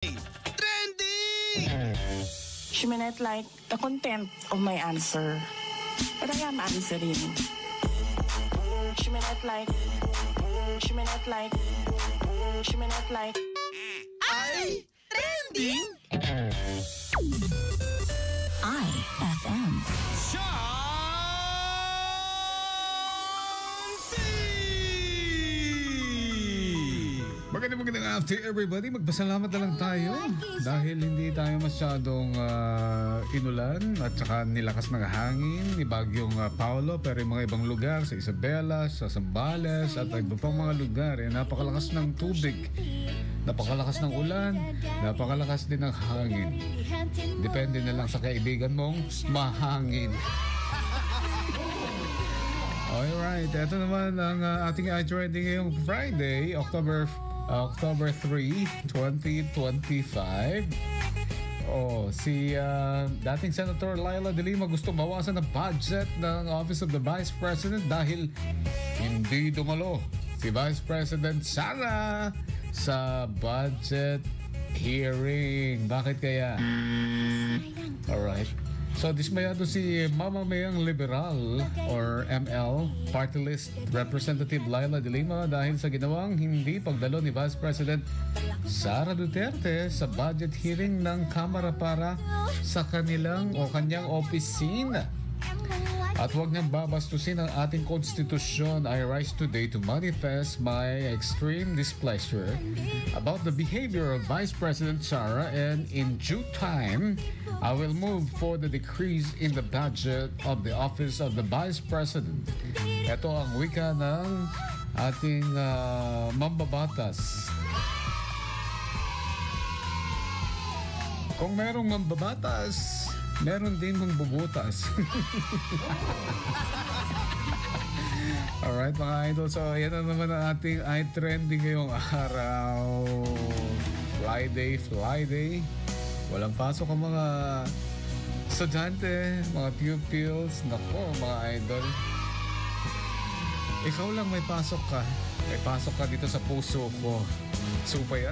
Trending! She may not like the content of my answer, but I am answering. She may not like. Ay, trending! IFM. Magandang after everybody. Magpasalamat na lang tayo dahil hindi tayo masyadong inulan at saka nilakas ng hangin ni Bagyong Paolo, pero yung mga ibang lugar sa Isabela, sa Zambales at iba pang mga lugar napakalakas ng tubig, napakalakas ng ulan, napakalakas din ng hangin. Depende na lang sa kaibigan mong mahangin. Alright, ito naman ang ating trending ngayong Friday, October 3, 2025. Si dating Senator Laila De Lima gusto bawasan ang budget ng Office of the Vice President dahil hindi dumalo si Vice President Sara sa budget hearing. Bakit kaya? Alright. So, dismayado si Mamamayang Liberal or ML Party List Representative Laila De Lima dahil sa ginawang hindi pagdalo ni Vice President Sara Duterte sa budget hearing ng Kamara para sa kanyang opisina. At huwag niyang babastusin ang ating konstitusyon. I rise today to manifest my extreme displeasure about the behavior of Vice President Sara, and in due time, I will move for the decrease in the budget of the Office of the Vice President. Ito ang wika ng ating mambabatas. Kung merong mambabatas, meron din mambubutas. Alright mga idol, so yan na naman ang ating trending ngayong araw. Friday. Walang pasok ang mga estudyante, mga pupils. Nako mga idol, ikaw lang may pasok ka. May pasok ka dito sa puso ko. Supay